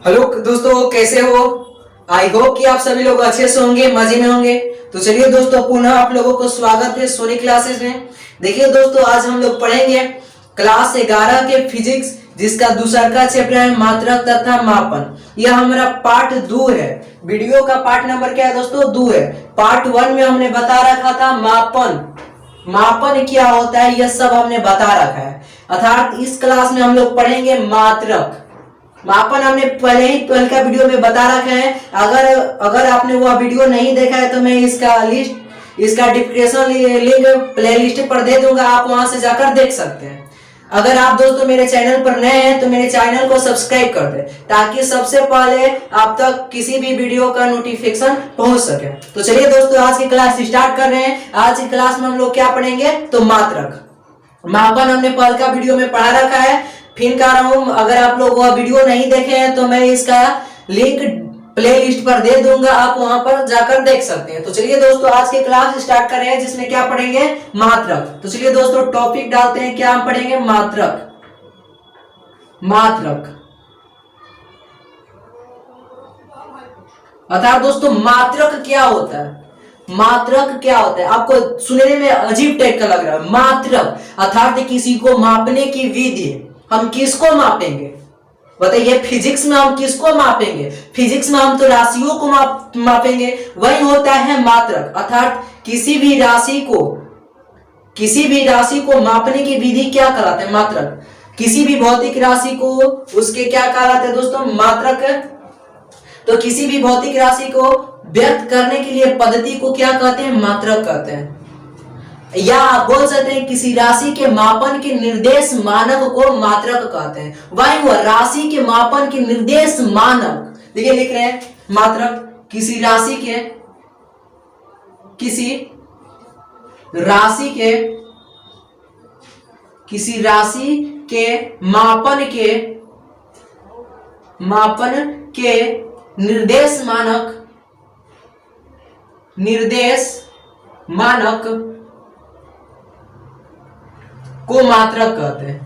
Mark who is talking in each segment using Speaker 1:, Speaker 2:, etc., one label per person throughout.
Speaker 1: Hello दोस्तों, कैसे हो? आई होप कि आप सभी लोग अच्छे से होंगे, मजे में होंगे। तो चलिए दोस्तों, पुनः आप लोगों को स्वागत है सोनी क्लासेस में। देखिए दोस्तों, आज हम लोग पढ़ेंगे क्लास 11 के फिजिक्स, जिसका दूसरा का चैप्टर है मात्रक तथा मापन। यह हमारा पार्ट 2 है। वीडियो का पार्ट नंबर क्या है दोस्तों? 2 है। पार्ट 1 में हमने बता रखा था मापन क्या होता है, यह सब हमने बता रखा है। अर्थात इस क्लास में हम लोग पढ़ेंगे मात्रक। मापन हमने पहले ही कल का वीडियो में बता रखा है। अगर आपने वह वीडियो नहीं देखा है तो मैं इसका डिस्क्रिप्शन लिंक प्लेलिस्ट पर दे दूंगा, आप वहां से जाकर देख सकते हैं। अगर आप दोस्तों मेरे चैनल पर नए हैं तो मेरे चैनल को सब्सक्राइब कर दें, ताकि सबसे पहले आप तक किसी भी वीडियो का नोटिफिकेशन पहुंच सके। तो चलिए दोस्तों, आज की क्लास स्टार्ट कर रहे हैं। आज की क्लास में हम लोग क्या पढ़ेंगे? तो मात्रक। मापन हमने कल का वीडियो में पढ़ा रखा है, फिर कह रहा हूं, अगर आप लोग वह वीडियो नहीं देखे हैं तो मैं इसका लिंक प्लेलिस्ट पर दे दूंगा, आप वहां पर जाकर देख सकते हैं। तो चलिए दोस्तों, आज की क्लास स्टार्ट कर रहे हैं, जिसमें क्या पढ़ेंगे? मात्रक। तो चलिए दोस्तों, टॉपिक डालते हैं, क्या हम पढ़ेंगे? मात्रक। अर्थात दोस्तों, मात्रक क्या होता है? मात्रक क्या होता है? आपको सुनने में अजीब टाइप का लग रहा है। मात्रक अर्थात किसी को मापने की विधि। हम किसको मापेंगे बताइए? फिजिक्स में हम किसको मापेंगे? फिजिक्स में हम तो राशियों को मापेंगे। वही होता है मात्रक। अर्थात किसी भी राशि को मापने की विधि क्या कहलाते हैं? मात्रक। किसी भी भौतिक राशि को उसके क्या कहलाते हैं दोस्तों? मात्रक। तो किसी भी भौतिक राशि को व्यक्त करने के लिए पद्धति को क्या कहते हैं? मात्रक कहते हैं। या आप बोल सकते हैं किसी राशि के मापन के निर्देश मानक को मात्रक कहते हैं। वही हुआ राशि के मापन के निर्देश मानक। देखिए लिख रहे हैं मात्रक किसी राशि के मापन के निर्देश मानक को मात्रक कहते हैं।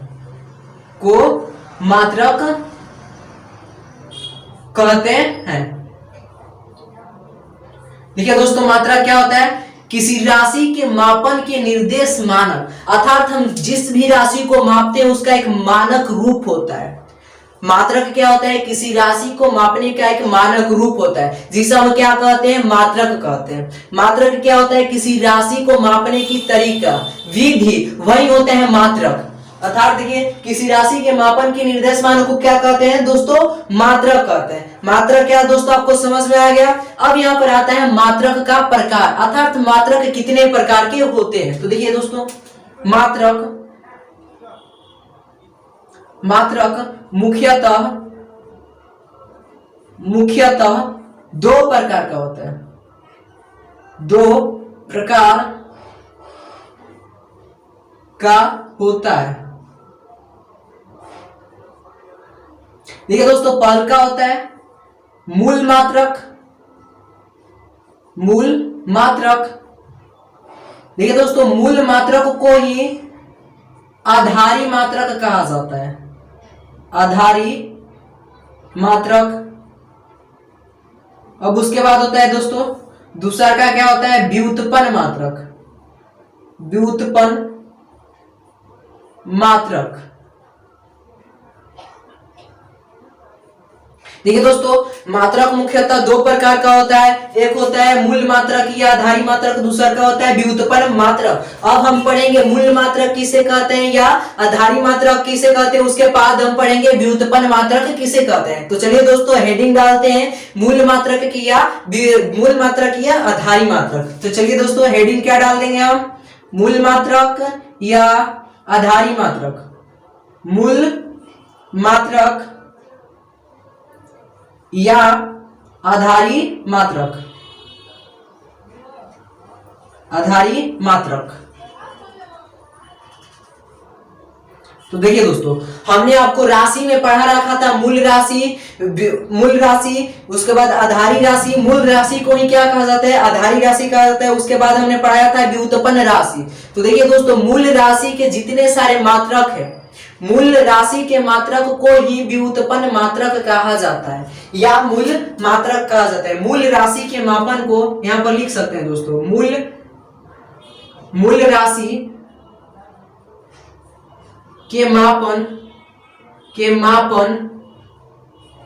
Speaker 1: देखिए दोस्तों, मात्रक क्या होता है? किसी राशि के मापन के निर्देश मानक। अर्थात हम जिस भी राशि को मापते हैं उसका एक मानक रूप होता है। मात्रक क्या होता है? किसी राशि को मापने का एक मानक रूप होता है, जिसे हम क्या कहते हैं? मात्रक कहते हैं। मात्रक क्या होता है? किसी राशि को मापने की तरीका, विधि, वही होते हैं मात्रक। अर्थात देखिए, किसी राशि के मापन के निर्देश मानक को क्या कहते हैं दोस्तों? मात्रक कहते हैं। मात्रक क्या दोस्तों, आपको समझ में आ गया? अब यहाँ पर आता है मात्रक का प्रकार। अर्थात मात्रक कितने प्रकार के होते हैं? तो देखिए दोस्तों, मात्रक मुख्यतः 2 प्रकार का होता है। 2 प्रकार का होता है। देखिए दोस्तों, पहला का होता है मूल मात्रक। देखिए दोस्तों, मूल मात्रक को ही आधारी मात्रक कहा जाता है। आधारी मात्रक। अब उसके बाद होता है दोस्तों, दूसरा का क्या होता है? व्युत्पन्न मात्रक। देखिए दोस्तों, मात्रक मुख्यतः 2 प्रकार का होता है। एक होता है मूल मात्रक या आधारी मात्रक, दूसरा का होता है व्युत्पन्न मात्रक। अब हम पढ़ेंगे मूल मात्रक किसे कहते हैं या आधारी मात्रक किसे कहते हैं, उसके बाद हम पढ़ेंगे व्युत्पन्न मात्रक किसे कहते हैं। तो चलिए दोस्तों, हेडिंग डालते हैं मूल मात्रक या आधारी मात्रक। तो चलिए दोस्तों, हेडिंग क्या डाल देंगे हम? मूल मात्रक या आधारी मात्रक। मूल मात्रक या आधारी मात्रक। तो देखिए दोस्तों, हमने आपको राशि में पढ़ा रखा था मूल राशि, उसके बाद आधारी राशि। मूल राशि को ही क्या कहा जाता है? आधारी राशि कहा जाता है। उसके बाद हमने पढ़ाया था व्युत्पन्न राशि। तो देखिए दोस्तों, मूल राशि के जितने सारे मात्रक है मूल राशि के मात्रक को ही व्युत्पन्न मात्रक कहा जाता है या मूल मात्रक कहा जाता है। मूल राशि के मापन को यहां पर लिख सकते हैं दोस्तों, मूल राशि के मापन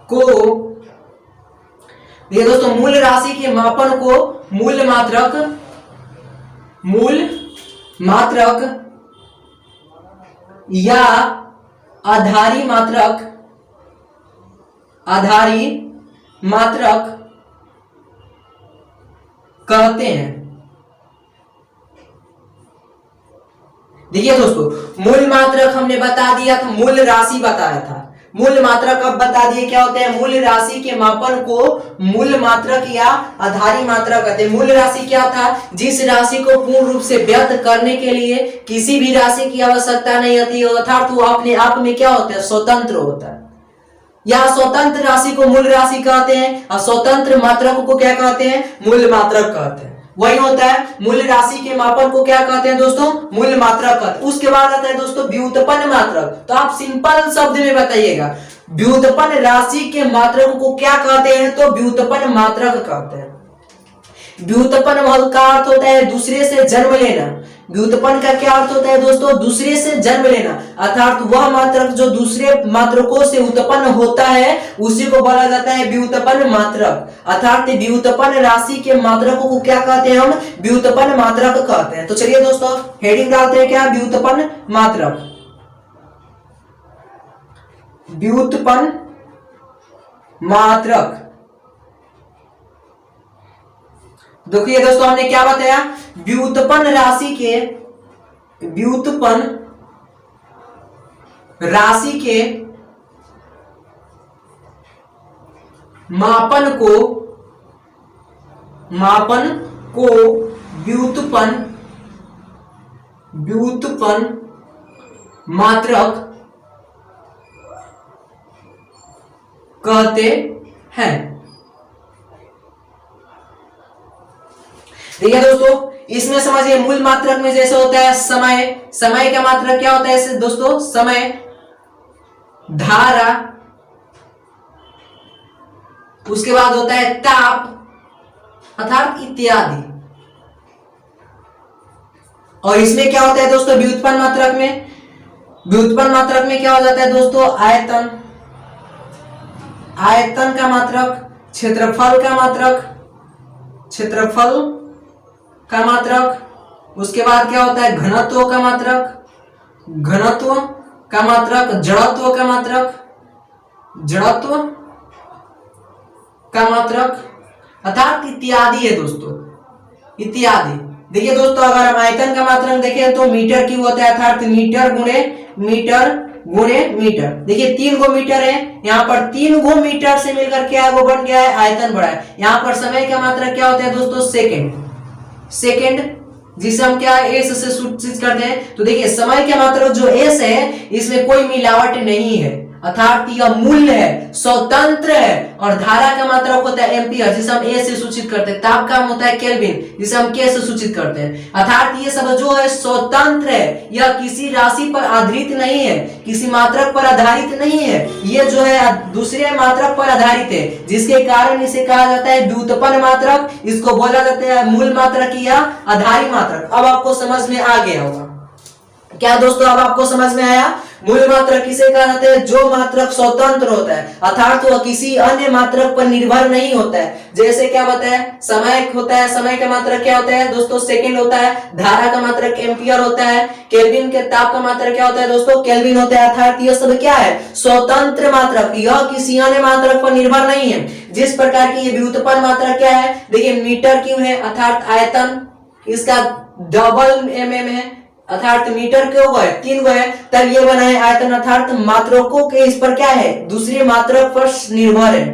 Speaker 1: को, ये दोस्तों मूल राशि के मापन को मूल मात्रक या आधारी मात्रक कहते हैं। देखिए दोस्तों, मूल मात्रक हमने बता दिया था, मूल राशि बताया था। मूल मात्रक अब बता दिए क्या होते हैं। मूल राशि के मापन को मूल मात्रक या आधारी मात्रक कहते हैं। मूल राशि क्या था, जिस राशि को पूर्ण रूप से व्यक्त करने के लिए किसी भी राशि की आवश्यकता नहीं होती, अर्थात वो अपने आप में क्या होता है, स्वतंत्र होता है। या स्वतंत्र राशि को मूल राशि कहते हैं और स्वतंत्र मात्रक को क्या कहते हैं, मूल मात्रक कहते हैं। वही होता है, मूल राशि के मापन को क्या कहते हैं दोस्तों, मूल मात्रक कहते हैं। उसके बाद आता है दोस्तों व्युत्पन्न मात्रक। तो आप सिंपल शब्द में बताइएगा, व्युत्पन्न राशि के मात्रक को क्या कहते हैं, तो व्युत्पन्न मात्रक कहते हैं। व्युत्पन्न का अर्थ होता है दूसरे से जन्म लेना। व्युत्पन्न का क्या अर्थ होता है दोस्तों, दूसरे से जन्म लेना, अर्थात वह मात्रक जो दूसरे मात्रकों से उत्पन्न होता है उसी को बोला जाता है व्युत्पन्न मात्रक। अर्थात व्युत्पन्न राशि के मात्रकों को क्या कहते हैं, हम व्युत्पन्न मात्रक कहते हैं। तो चलिए दोस्तों हेडिंग डालते हैं, क्या, व्युत्पन्न मात्रक। व्युत्पन्न मात्रक। देखिए दोस्तों हमने क्या बताया, व्युत्पन्न राशि के मापन को व्युत्पन्न मात्रक कहते हैं। ठीक है दोस्तों, इसमें समझिए मूल मात्रक में जैसे होता है समय का मात्रक क्या होता है दोस्तों, समय, धारा, उसके बाद होता है ताप अर्थात इत्यादि। और इसमें क्या होता है दोस्तों, व्युत्पन्न मात्रक में क्या हो जाता है दोस्तों, आयतन का मात्रक, क्षेत्रफल का मात्रक, उसके बाद क्या होता है घनत्व का मात्रक, जड़त्व का मात्रक अर्थात इत्यादि है दोस्तों, इत्यादि। देखिए दोस्तों अगर हम आयतन का मात्रक देखें तो मीटर क्यूब होता है, अर्थात मीटर गुणे मीटर। देखिए 3 गो मीटर है, यहाँ पर 3 गो मीटर से मिलकर क्या है वो बन गया है आयतन बड़ा है। यहाँ पर समय का मात्रक क्या होता है दोस्तों, सेकेंड, जिसे हम क्या एस से सूचित करते हैं। तो देखिए समय का मात्रक जो एस है इसमें कोई मिलावट नहीं है, अर्थात यह मूल्य है, स्वतंत्र है। और धारा का मात्रक होता है एम्पियर, जिसे हम ए से सूचित करते हैं। ताप का होता है केल्विन, जिसे हम के से सूचित करते हैं। अर्थात ये सब जो है स्वतंत्र है, यह किसी राशि पर आधारित नहीं है, किसी मात्रक पर आधारित नहीं है, ये जो है दूसरे मात्रक पर आधारित है, जिसके कारण इसे कहा जाता है व्युत्पन्न मात्रक। इसको बोला जाता है मूल मात्रक या आधारी मात्रक। अब आपको समझ में आ गया होगा क्या दोस्तों, अब आपको समझ में आया। मूल मात्रक किसे कहा जाता है, जो मात्रक स्वतंत्र होता है, अर्थात वह किसी अन्य मात्रक पर निर्भर नहीं होता है। जैसे क्या बताया, समय होता है, समय का मात्रक क्या होता है दोस्तों, सेकंड होता है। धारा का मात्रक एम्पियर होता है। केल्विन के ताप का मात्रक क्या होता है दोस्तों, केल्विन होता है। अर्थात यह सब क्या है, स्वतंत्र मात्रक, यह किसी अन्य मात्रक पर निर्भर नहीं है। जिस प्रकार की ये व्युत्पन्न मात्रक क्या है, देखिए मीटर क्यों है, अर्थात आयतन इसका डबल एमएम है, अर्थात मीटर क्यों है 3 गो है, तब ये बना है आयतन। अर्थात मात्रकों के इस पर क्या है, दूसरे मात्रक पर निर्भर है।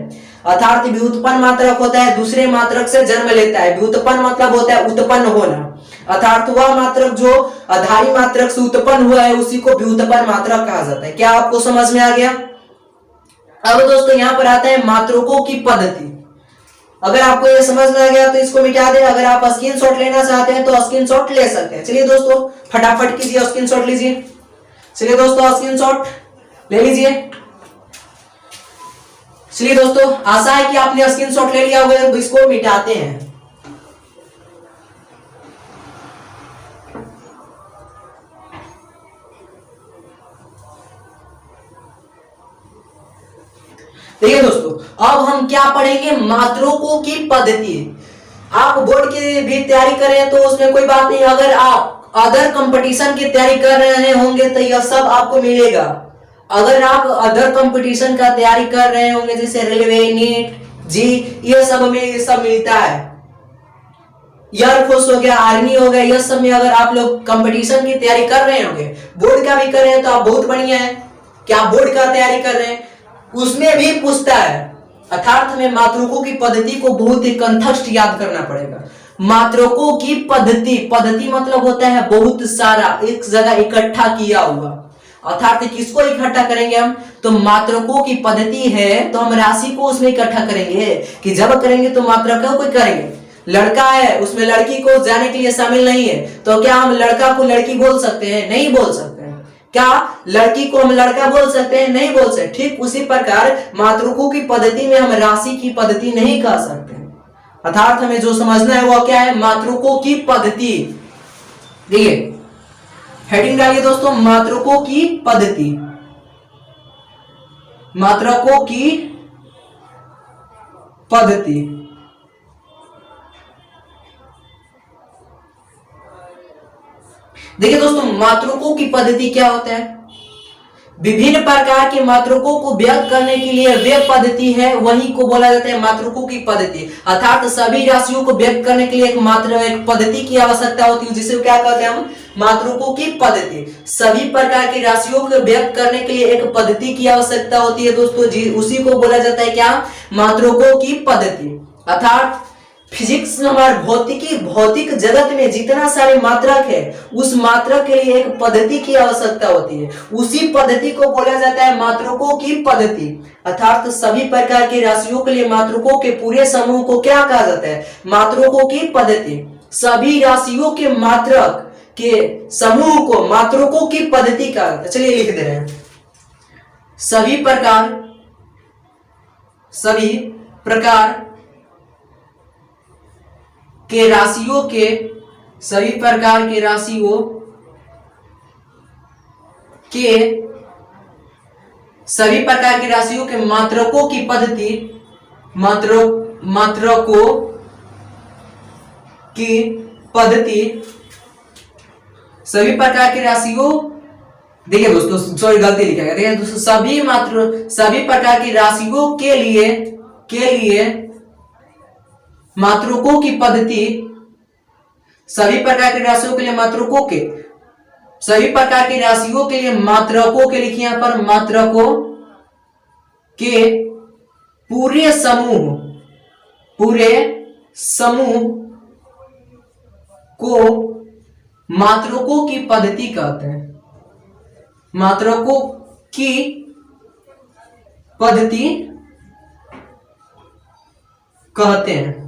Speaker 1: अर्थात व्युत्पन्न मात्रक होता है दूसरे मात्रक से जन्म लेता है। व्युत्पन्न मतलब होता है उत्पन्न होना, अर्थात वह मात्रक जो आधारी मात्रक से उत्पन्न हुआ है उसी को व्युत्पन्न मात्रक कहा जाता है। क्या आपको समझ में आ गया। अब दोस्तों यहाँ पर आता है मात्रकों की पद्धति। अगर आपको ये समझ में आ गया तो इसको मिटा दें। अगर आप स्क्रीनशॉट लेना चाहते हैं तो स्क्रीनशॉट ले सकते हैं। चलिए दोस्तों फटाफट कीजिए, स्क्रीनशॉट लीजिए। चलिए दोस्तों स्क्रीनशॉट ले लीजिए। चलिए दोस्तों, आशा है कि आपने स्क्रीनशॉट ले लिया होगा, तो इसको मिटाते हैं। देखिए दोस्तों, अब हम क्या पढ़ेंगे, मात्रकों की पद्धति। आप बोर्ड की भी तैयारी करें तो उसमें कोई बात नहीं, अगर आप अदर कंपटीशन की तैयारी कर रहे होंगे तो यह सब आपको मिलेगा। अगर आप अदर कंपटीशन का तैयारी कर रहे होंगे जैसे रेलवे, नीट, जी, ये सब में ये सब मिलता है। एयरफोर्स हो गया, आर्मी हो गया, यह सब में अगर आप लोग कंपटीशन की तैयारी कर रहे होंगे, बोर्ड का भी कर रहे हैं तो आप बहुत बढ़िया है कि आप बोर्ड का तैयारी कर रहे हैं, उसमें भी पूछता है। अर्थात में मात्रकों की पद्धति को बहुत ही कंठस्थ याद करना पड़ेगा। मात्रकों की पद्धति, पद्धति मतलब होता है बहुत सारा, एक जगह इकट्ठा किया हुआ। अर्थात किसको इकट्ठा करेंगे हम, तो मात्रकों की पद्धति है तो हम राशि को उसमें इकट्ठा करेंगे। कि जब करेंगे तो मात्रकों को करेंगे। लड़का है उसमें लड़की को जाने के लिए शामिल नहीं है, तो क्या हम लड़का को लड़की बोल सकते हैं? नहीं बोल सकते। क्या लड़की को हम लड़का बोल सकते हैं? नहीं बोल सकते। ठीक उसी प्रकार मात्रकों की पद्धति में हम राशि की पद्धति नहीं कह सकते। अर्थात हमें जो समझना है वो क्या है, मात्रकों की पद्धति। देखिए हेडिंग डालिए दोस्तों, मात्रकों की पद्धति। मात्रकों की पद्धति। देखिए दोस्तों, मात्रकों की पद्धति क्या होता है, विभिन्न प्रकार के मात्रकों को व्यक्त करने के लिए वे पद्धति है, वही को बोला जाता है मात्रकों की पद्धति। अर्थात सभी राशियों को व्यक्त करने के लिए एक पद्धति की आवश्यकता होती है, जिसे क्या कहते हैं हम, मात्रकों की पद्धति। सभी प्रकार की राशियों को व्यक्त करने के लिए एक पद्धति की आवश्यकता होती है दोस्तों जी, उसी को बोला जाता है क्या, मात्रकों की पद्धति। अर्थात फिजिक्स में हमारे भौतिक जगत में जितना सारे मात्रक है, उस मात्रक के लिए एक पद्धति की आवश्यकता होती है, उसी पद्धति को बोला जाता है मात्रकों की पद्धति। अर्थात सभी प्रकार की राशियों के लिए मात्रकों के पूरे समूह को क्या कहा जाता है, मात्रकों की पद्धति। सभी राशियों के मात्रक के समूह को मात्रकों की पद्धति कहा जाता है। चलिए लिख दे रहे हैं, सभी प्रकार के राशियों के, सभी प्रकार के राशियों के, सभी प्रकार की राशियों के मात्रकों की पद्धति, मात्रकों की पद्धति, सभी प्रकार की राशियों, देखिए दोस्तों सॉरी गलती लिखा गया, देखिए दोस्तों सभी प्रकार की राशियों के लिए मात्रकों की पद्धति, सभी प्रकार की राशियों के लिए मात्रकों के, सभी प्रकार की राशियों के लिए मात्रकों के, लिखिए यहां पर, मात्रकों के पूरे समूह को मात्रकों की पद्धति कहते हैं। मात्रकों की पद्धति कहते हैं।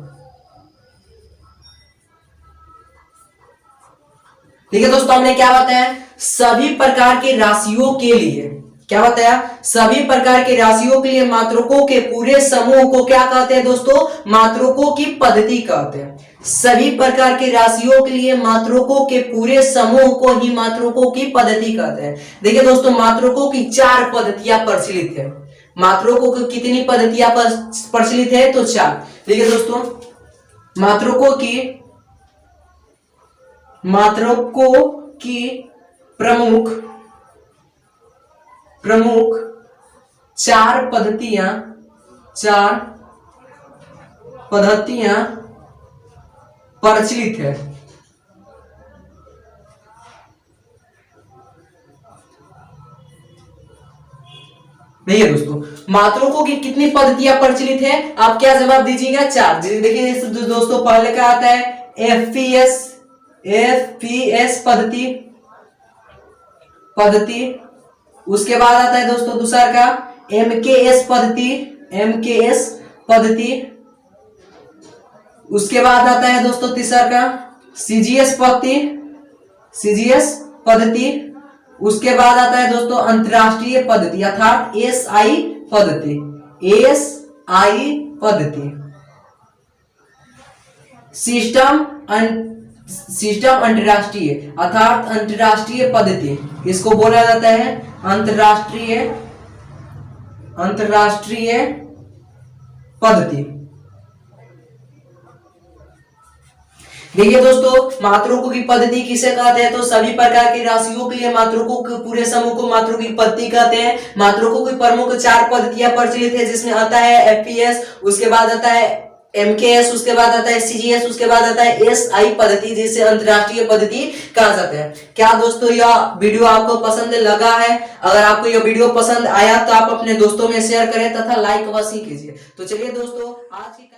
Speaker 1: ठीक है दोस्तों, हमने क्या बताया, सभी प्रकार के राशियों के लिए, क्या बताया, सभी प्रकार के राशियों के लिए मात्रकों के पूरे समूह को क्या कहते हैं दोस्तों, मात्रकों की पद्धति कहते हैं। सभी प्रकार के राशियों के लिए मात्रकों के पूरे समूह को ही मात्रकों की पद्धति कहते हैं। देखिए दोस्तों, मात्रकों की 4 पद्धतियां प्रचलित है। मात्रकों की कितनी पद्धतियां प्रचलित है, तो 4। देखिए दोस्तों, मात्रकों की प्रमुख 4 पद्धतियां प्रचलित है। देखिए दोस्तों, मात्रकों की कितनी पद्धतियां प्रचलित है, आप क्या जवाब दीजिएगा, 4। देखिए दोस्तों, पहले क्या आता है, एफपीएस पद्धति, उसके बाद आता है दोस्तों दूसरा का एमकेएस पद्धति, उसके बाद आता है दोस्तों तीसरा का सीजीएस पद्धति, उसके बाद आता है दोस्तों अंतरराष्ट्रीय पद्धति अर्थात SI पद्धति, SI पद्धति, सिस्टम अंतरराष्ट्रीय अर्थात अंतरराष्ट्रीय पद्धति, इसको बोला जाता है अंतरराष्ट्रीय पद्धति। देखिए दोस्तों मात्रों की पद्धति किसे कहते हैं, तो सभी प्रकार की राशियों के लिए मात्रों के पूरे समूह को मात्रों की पद्धति कहते हैं। मात्रों की प्रमुख 4 पद्धतियां प्रचलित है, जिसमें आता है FPS, उसके बाद आता है MKS, उसके बाद आता है CGS, उसके बाद आता है SI पद्धति, जिसे अंतरराष्ट्रीय पद्धति कहा जाता है। क्या दोस्तों यह वीडियो आपको पसंद लगा है? अगर आपको यह वीडियो पसंद आया तो आप अपने दोस्तों में शेयर करें तथा लाइक अवश्य कीजिए। तो चलिए दोस्तों आज की